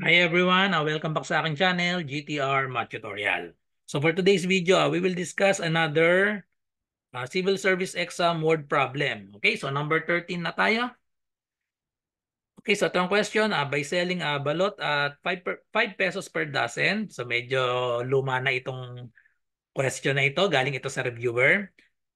Hi everyone, welcome back sa aking channel, GTR Math Tutorial. So for today's video, we will discuss another civil service exam word problem. Okay, so number 13 na tayo. Okay, so itong question, by selling balot at 5 pesos per dozen. So medyo luma na itong question na ito, galing ito sa reviewer.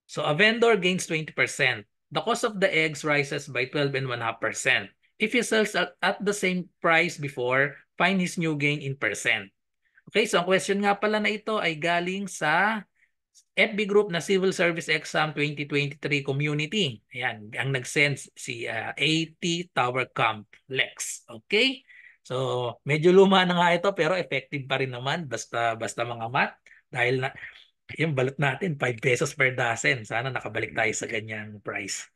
So a vendor gains 20%. The cost of the eggs rises by 12.5%. If he sells at the same price before, find his new gain in percent. Okay, so ang question nga pala na ito ay galing sa FB group na Civil Service Exam 2023 Community. Ayan, ang nag-send si AT Tower Complex. Okay? So, medyo luma na nga ito pero effective pa rin naman basta mga math dahil na yung balot natin 5 pesos per dozen. Sana nakabalik tayo sa ganyang price.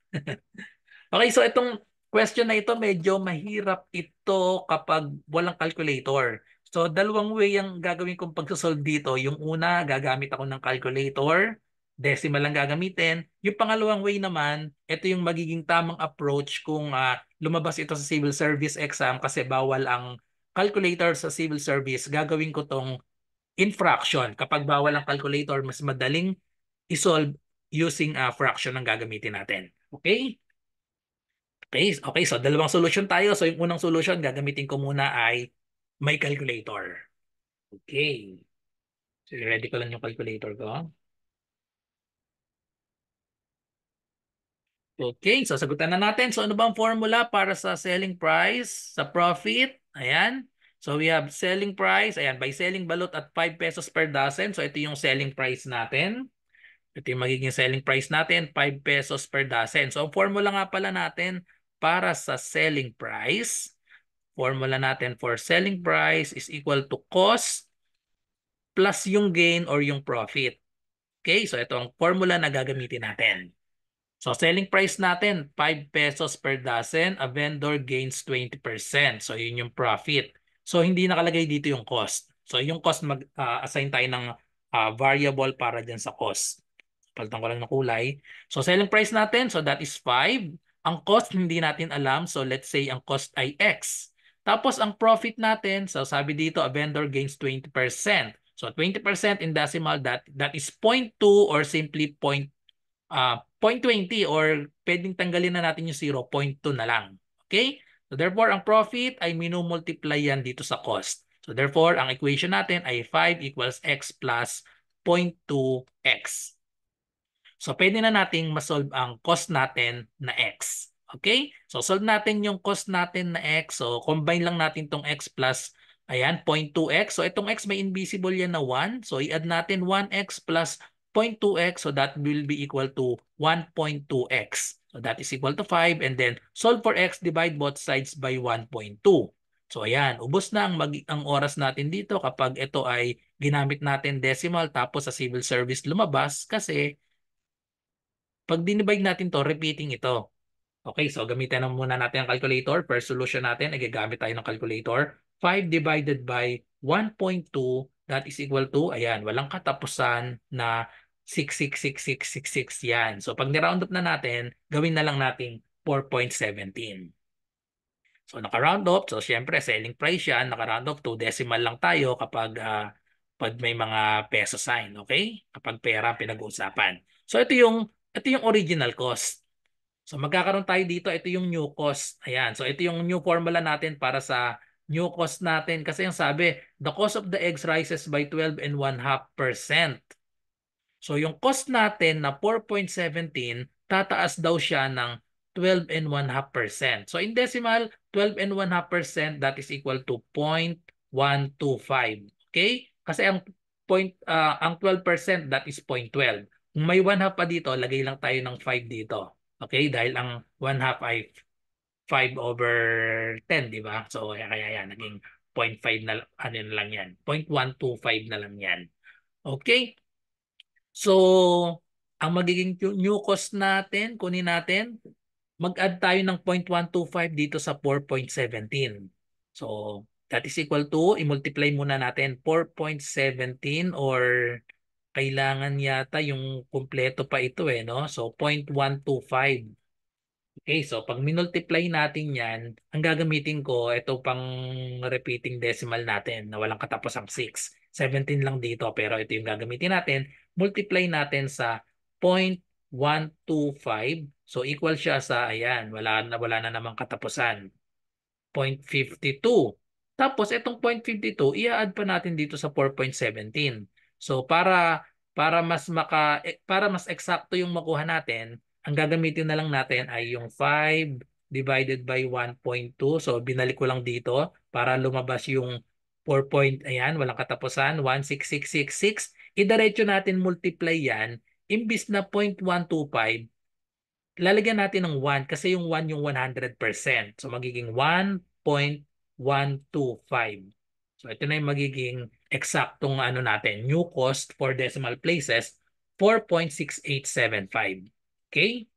Okay, so itong question na ito medyo mahirap ito kapag walang calculator. So dalawang way ang gagawin kong pagsosolve dito. Yung una, gagamit ako ng calculator. Decimal lang gagamitin. Yung pangalawang way naman, ito yung magiging tamang approach kung lumabas ito sa civil service exam kasi bawal ang calculator sa civil service. Gagawin ko tong infraction. Kapag bawal ang calculator, mas madaling isolve using fraction ang gagamitin natin. Okay? Okay, okay. So dalawang solution tayo. So yung unang solution, gagamitin ko muna ay may calculator. Okay. So ready ko lang yung calculator ko. Okay, so sagutan na natin. So ano ba ang formula para sa selling price, sa profit? Ayan. So we have selling price. Ayan, by selling balot at 5 pesos per dozen. So ito yung selling price natin. Ito yung magiging selling price natin, 5 pesos per dozen. So ang formula nga pala natin para sa selling price, formula natin for selling price is equal to cost plus yung gain or yung profit. Okay, so ito ang formula na gagamitin natin. So selling price natin, 5 pesos per dozen, a vendor gains 20%. So yun yung profit. So hindi nakalagay dito yung cost. So yung cost mag-assign tayo ng variable para dyan sa cost. Palitan ko lang ng kulay. So selling price natin, so that is 5. Ang cost hindi natin alam. So let's say ang cost ay X. Tapos ang profit natin, so sabi dito a vendor gains 20%. So 20% in decimal that is 0.2 or simply 0.20 or pwedeng tanggalin na natin yung 0.2 na lang. Okay? So therefore ang profit ay minumultiply yan dito sa cost. So therefore ang equation natin ay 5 equals X plus 0.2X. So, pwede na nating masolve ang cost natin na X. Okay? So, solve natin yung cost natin na X. So, combine lang natin tong X plus, ayan, 0.2X. So, itong X may invisible yan na 1. So, i-add natin 1X plus 0.2X. So, that will be equal to 1.2X. So, that is equal to 5. And then, solve for X, divide both sides by 1.2. So, ayan, ubos na ang oras natin dito kapag ito ay ginamit natin decimal tapos sa civil service lumabas kasi pag dinivide natin to, repeating ito. Okay, so gamitin na muna natin ang calculator. First solution natin, ay gagamit tayo ng calculator. 5 divided by 1.2, that is equal to, ayan, walang katapusan na 66666 yan. So pag niround up na natin, gawin na lang natin 4.17. So naka-round up. So syempre selling price yan. Naka-round up to decimal lang tayo kapag pag may mga peso sign. Okay? Kapag pera ang pinag-uusapan. So ito yung original cost. So magkakaroon tayo dito. Ito yung new cost. Ayan. So ito yung new formula natin para sa new cost natin. Kasi yung sabi, the cost of the eggs rises by 12.5%. So yung cost natin na 4.17, tataas daw siya ng 12.5%. So in decimal, 12.5%, that is equal to 0.125. Okay? Kasi ang 12%, that is 0.12. Kung may 1 half pa dito, lagay lang tayo ng 5 dito. Okay? Dahil ang 1 half ay 5 over 10, di ba? So kaya yan, naging 0.5 na, ano na lang yan. 0.125 na lang yan. Okay? So, ang magiging new cost natin, kunin natin, mag-add tayo ng 0.125 dito sa 4.17. So, that is equal to, i-multiply muna natin 4.17 or kailangan yata yung kumpleto pa ito no? So, 0.125. Okay, so pag minultiply natin yan, ang gagamitin ko, ito pang repeating decimal natin na walang katapusang 6. 17 lang dito, pero ito yung gagamitin natin. Multiply natin sa 0.125. So equal siya sa, ayan, wala na namang katapusan. 0.52. Tapos itong 0.52, i-add pa natin dito sa 4.17. So para mas eksakto yung makuha natin, ang gagamitin na lang natin ay yung 5 divided by 1.2. So binalik ko lang dito para lumabas yung 4 point, ayan, walang katapusan, 16666. Idiretso natin multiply yan, imbis na 0.125, lalagyan natin ng 1 kasi yung 1 yung 100%. So magiging 1.125. So ito na yung magiging eksaktong ano natin, new cost for decimal places, 4.6875. Okay?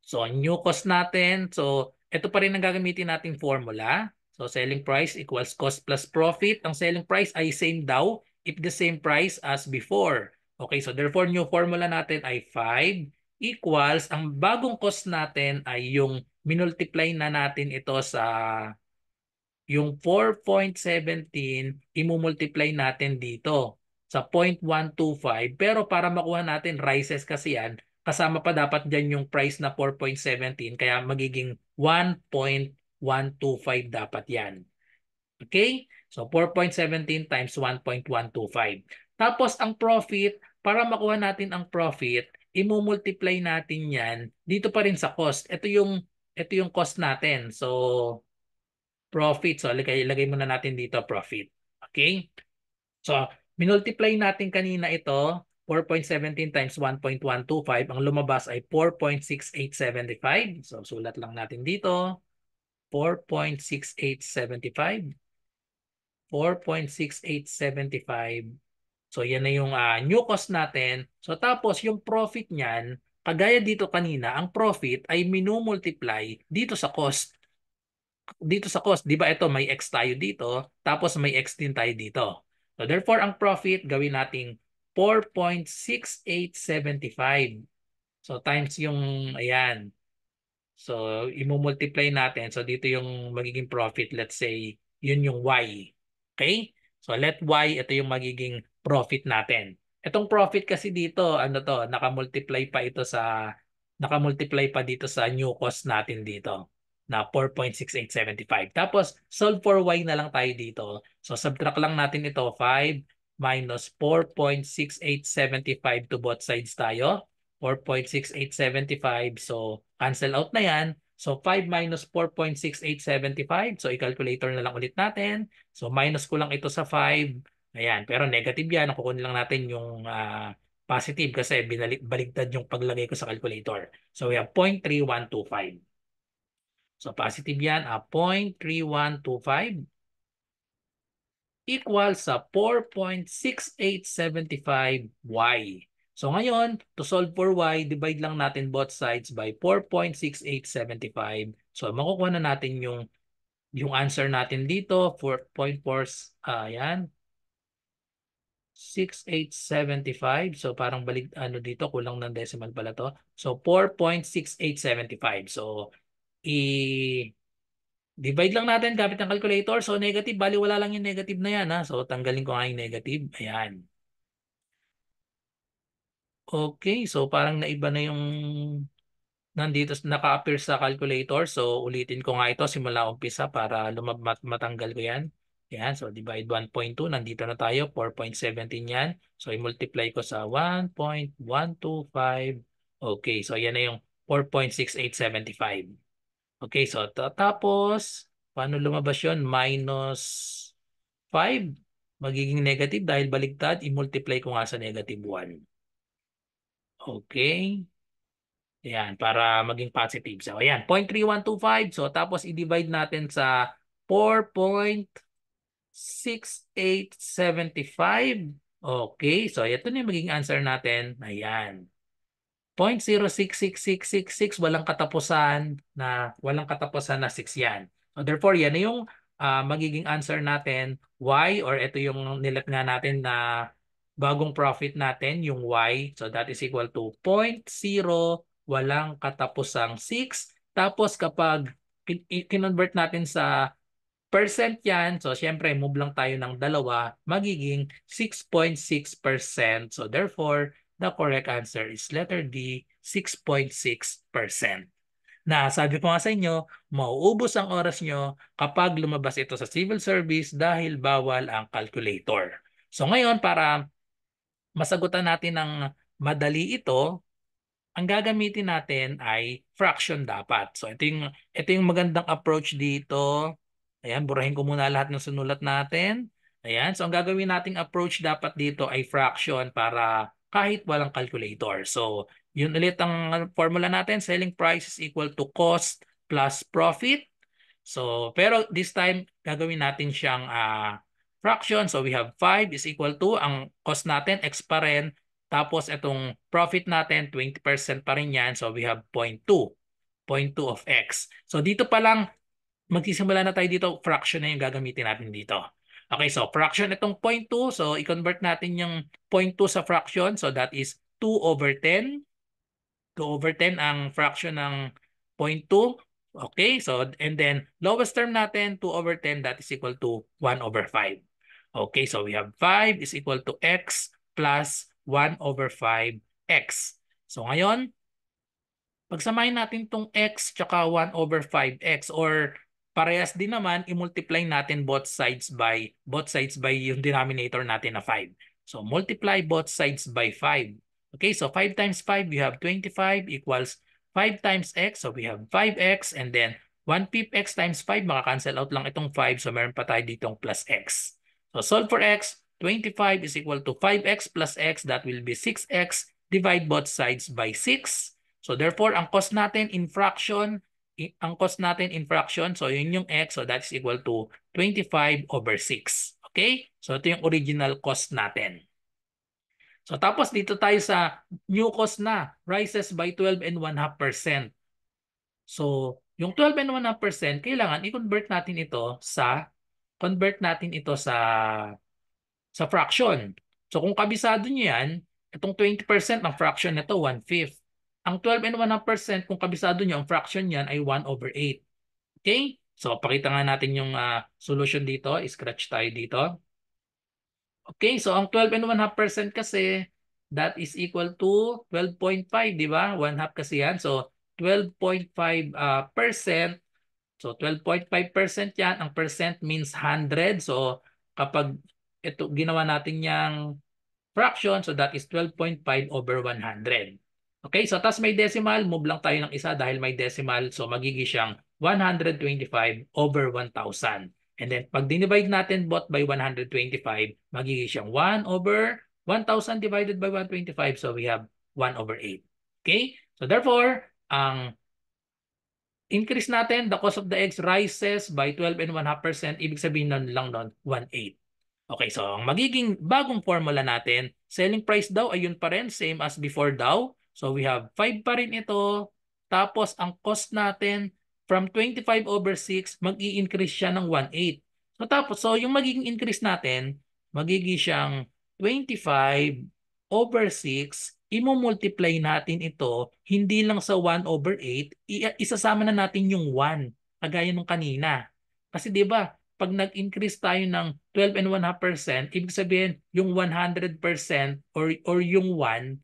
So new cost natin, so ito pa rin ang gagamitin nating formula. So selling price equals cost plus profit. Ang selling price ay same daw if the same price as before. Okay, so therefore new formula natin ay 5 equals, ang bagong cost natin ay yung minultiply na natin ito sa yung 4.17, imumultiply natin dito sa 0.125. Pero para makuha natin rises kasi yan, kasama pa dapat dyan yung price na 4.17. Kaya magiging 1.125 dapat yan. Okay? So 4.17 times 1.125. Tapos ang profit, para makuha natin ang profit, imumultiply natin yan dito pa rin sa cost. Ito yung cost natin. So profit. So, ilagay muna natin dito profit. Okay? So, minultiply natin kanina ito, 4.17 times 1.125. Ang lumabas ay 4.6875. So, sulat lang natin dito. 4.6875. 4.6875. So, yan na yung new cost natin. So, tapos yung profit niyan, kagaya dito kanina, ang profit ay minumultiply dito sa cost. Dito sa cost, di ba ito may X tayo dito, tapos may X din tayo dito. So therefore, ang profit gawin nating 4.6875. So times yung, ayan. So imumultiply natin. So dito yung magiging profit, let's say, yun yung Y. Okay? So let Y, ito yung magiging profit natin. Itong profit kasi dito, ano to, nakamultiply pa dito sa new cost natin dito na 4.6875. Tapos, solve for Y na lang tayo dito. So, subtract lang natin ito, 5 minus 4.6875 to both sides tayo. 4.6875. So, cancel out na yan. So, 5 minus 4.6875. So, i-calculator na lang ulit natin. So, minus ko lang ito sa 5. Ayan. Pero negative yan. Kukunin lang natin yung positive kasi baligtad yung paglagay ko sa calculator. So, we have 0.3125. So, positive yan. 0.3125 equals sa 4.6875y. So ngayon, to solve for y, divide lang natin both sides by 4.6875. So makukuha na natin yung answer natin dito, 4.4, ayan, 6875. So parang ano dito, kulang ng decimal pala to. So 4.6875. So divide lang natin gamit ng calculator. So negative, bali wala lang yung negative na yan. Ha? So tanggalin ko nga yung negative. Ayan. Okay, so parang naiba na yung nandito naka-appear sa calculator. So ulitin ko nga ito simula umpisa para matanggal ko yan. Yan, so divide 1.2, nandito na tayo, 4.17 yan. So i-multiply ko sa 1.125. Okay, so yan na yung 4.6875. Okay, so tapos, paano lumabas yun? Minus 5. Magiging negative dahil baligtad, i-multiply ko nga sa negative 1. Okay. Ayan, para maging positive. So, ayan, 0.3125. So, tapos i-divide natin sa 4.6875. Okay, so ito na yung magiging answer natin. Ayan. 0.066666, walang katapusan na 6 yan. So therefore, yan na yung magiging answer natin, Y, or ito yung nilat nga natin na bagong profit natin, yung Y. So that is equal to 0.0, walang katapusang 6 Tapos kapag kinonvert natin sa percent yan, so syempre move lang tayo ng dalawa, magiging 6.6%. So therefore, the correct answer is letter D, 6.6%. Na sabi ko nga sa inyo, mauubos ang oras nyo kapag lumabas ito sa civil service dahil bawal ang calculator. So ngayon, para masagutan natin ng madali ito, ang gagamitin natin ay fraction dapat. So ito yung magandang approach dito. Ayan, burahin ko muna lahat ng sinulat natin. Ayan, so ang gagawin nating approach dapat dito ay fraction para kahit walang calculator. So yun ulit ang formula natin. Selling price is equal to cost plus profit. So pero this time gagawin natin siyang fraction. So we have 5 is equal to, ang cost natin x pa rin. Tapos itong profit natin, 20% pa rin yan. So we have 0.2. 0.2 of x. So dito pa lang, magsisimula na tayo dito. Fraction na yung gagamitin natin dito. Okay, so fraction itong 0.2. So i-convert natin yung 0.2 sa fraction. So that is 2/10. 2/10 ang fraction ng 0.2. Okay, so and then lowest term natin, 2/10, that is equal to 1/5. Okay, so we have 5 is equal to x plus 1/5x. So ngayon, pagsamahin natin tong x tsaka 1/5x, or parehas din naman, i-multiply natin both sides by yung denominator natin na 5. So multiply both sides by 5. Okay, so 5 times 5, we have 25 equals 5 times x. So we have 5x, and then 1/5 x times 5, maka-cancel out lang itong 5. So meron pa tayo ditong plus x. So solve for x. 25 is equal to 5x plus x. That will be 6x. Divide both sides by 6. So therefore, ang cost natin in fraction, so yun yung x. So that's equal to 25/6. Okay? So ito yung original cost natin. So tapos dito tayo sa new cost na, rises by 12.5%. So yung 12.5%, kailangan i-convert natin ito sa fraction. So kung kabisado nyo yan, itong 20% ng fraction nito, 1/5. Ang 12.5%, kung kabisado nyo, ang fraction niyan ay 1/8. Okay? So pakita nga natin yung solution dito. I-scratch tayo dito. Okay, so ang 12.5% kasi, that is equal to 12.5, di ba? 1/2 kasi yan. So 12.5%. So 12.5% yan. Ang percent means 100. So kapag ito ginawa natin yung fraction, so that is 12.5/100. Okay, so tas may decimal, move lang tayo ng isa dahil may decimal. So magiging siyang 125/1000. And then pag dinivide natin both by 125, magiging siyang 1/1000 divided by 125. So we have 1/8. Okay, so therefore, ang increase natin, the cost of the eggs rises by 12.5%. Ibig sabihin lang nun, 1/8. Okay, so ang magiging bagong formula natin, selling price daw ay yun pa rin, same as before daw. So we have 5 pa rin ito. Tapos ang cost natin from 25/6, mag-i-increase siya ng 1/8. So yung magiging increase natin, magiging siyang 25/6. Imo-multiply natin ito, hindi lang sa 1/8, isasama na natin yung 1, kagaya nung kanina. Kasi 'di ba, pag nag-increase tayo ng 12.5%, ibig sabihin yung 100% or yung 1,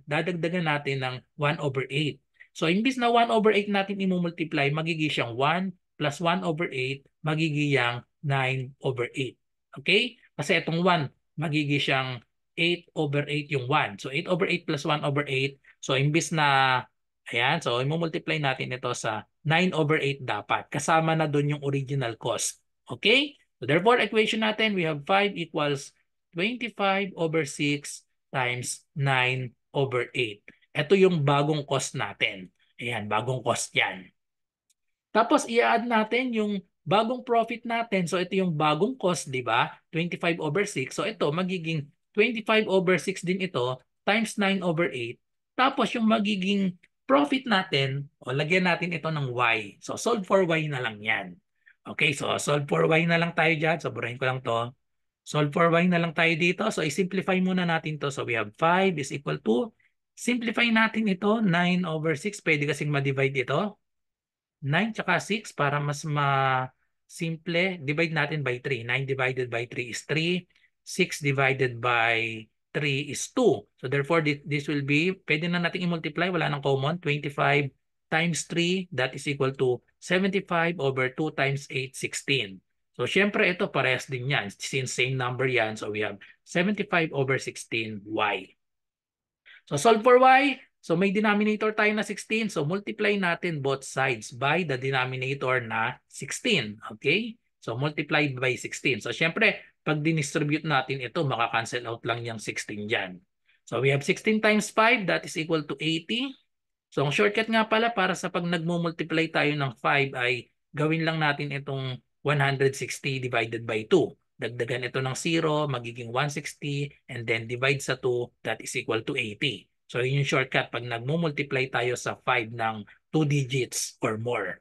dadagdagan natin ng 1/8. So imbis na 1/8 natin i-multiply, magiging siyang 1 plus 1/8, magiging yang 9/8. Okay? Kasi itong 1, magiging siyang 8/8 yung 1. So 8/8 plus 1/8. So imbis na, ayan, so i-multiply natin ito sa 9/8 dapat. Kasama na doon yung original cost. Okay? So therefore, equation natin, we have 5 equals 25/6 times 9/8. Ito yung bagong cost natin. Ayan, bagong cost yan. Tapos i-add natin yung bagong profit natin. So ito yung bagong cost, di ba? 25/6. So ito magiging 25/6 din ito times 9/8. Tapos yung magiging profit natin, o lagyan natin ito ng y. So solve for y na lang yan. Okay, so solve for y na lang tayo dyan. So burahin ko lang to. Solve for y na lang tayo dito. So i-simplify muna natin to. So we have 5 is equal to Simplify natin ito. 9/6. Pwede kasing ma-divide ito. 9 tsaka 6 para mas simple. Divide natin by 3. 9 divided by 3 is 3. 6 divided by 3 is 2. So therefore, this will be, pwede na natin i-multiply. Wala nang common. 25 times 3, that is equal to 75 over 2 times 8, 16. So syempre ito parehas din yan. Since same number yan, so we have 75 over 16y. So solve for y. So may denominator tayo na 16. So multiply natin both sides by the denominator na 16. Okay? So multiply by 16. So syempre, pag dinistribute natin ito, makakancel out lang yung 16 dyan. So we have 16 times 5, that is equal to 80. So ang shortcut nga pala para sa pag nagmo-multiply tayo ng 5 ay gawin lang natin itong 160 divided by 2. Dagdagan ito ng 0, magiging 160, and then divide sa 2, that is equal to 80. So yun yung shortcut pag nagmo-multiply tayo sa 5 ng 2 digits or more.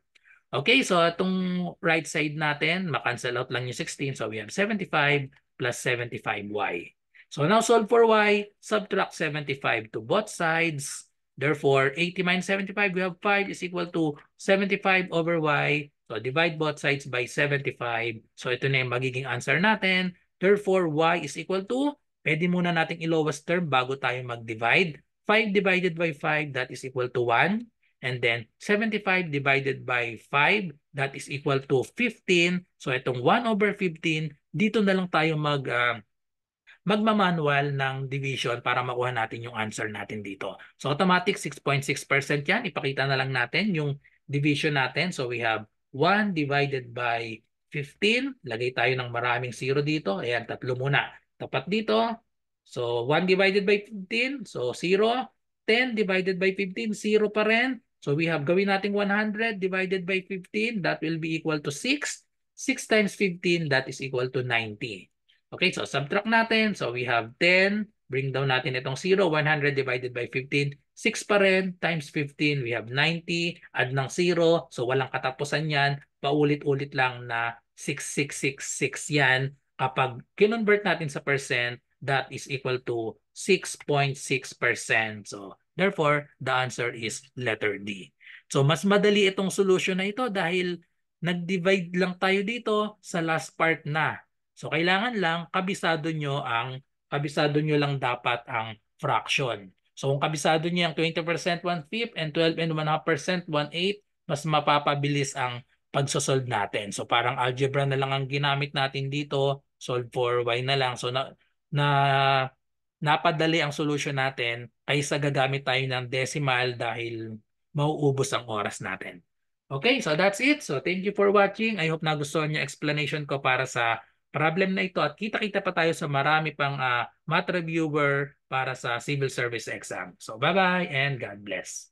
Okay, so itong right side natin, makancel out lang yung 16. So we have 75 plus 75y. So now solve for y, subtract 75 to both sides. Therefore, 80 minus 75, we have 5 is equal to 75 over y. So divide both sides by 75. So ito na yung magiging answer natin. Therefore, y is equal to, pwede muna natin i-lowest term bago tayo mag-divide. 5 divided by 5, that is equal to 1. And then 75 divided by 5, that is equal to 15. So itong 1 over 15, dito na lang tayo magmamanual ng division para makuha natin yung answer natin dito. So automatic 6.6% yan. Ipakita na lang natin yung division natin. So we have 1 divided by 15. Lagay tayo ng maraming 0 dito. Ayan, 3 muna. Tapat dito. So 1 divided by 15. So 0. 10 divided by 15. 0 pa rin. So we have gawin natin 100 divided by 15. That will be equal to 6. 6 times 15, that is equal to 90. Okay, so subtract natin. So we have 10. Bring down natin itong 0. 100 divided by 15. 6 pa rin. Times 15, we have 90. Add ng 0. So walang katapusan yan. Paulit-ulit lang na 6666 yan. Kapag kinonvert natin sa percent, that is equal to 6.6%. So therefore, the answer is letter D. So mas madali itong solution na ito dahil nag-divide lang tayo dito sa last part na. So kailangan lang kabisado nyo lang dapat ang fraction. So kung kabisado nyo yung 20% 1/5 and 12.5% 1/8, mas mapapabilis ang pagsosolve natin. So parang algebra na lang ang ginamit natin dito, solve for y na lang. So napadali ang solution natin kaysa gagamit tayo ng decimal dahil mauubos ang oras natin. Okay, so that's it. So thank you for watching. I hope nagustuhan niyo explanation ko para sa problem na ito at kita-kita pa tayo sa marami pang math reviewer para sa civil service exam. So bye-bye and God bless.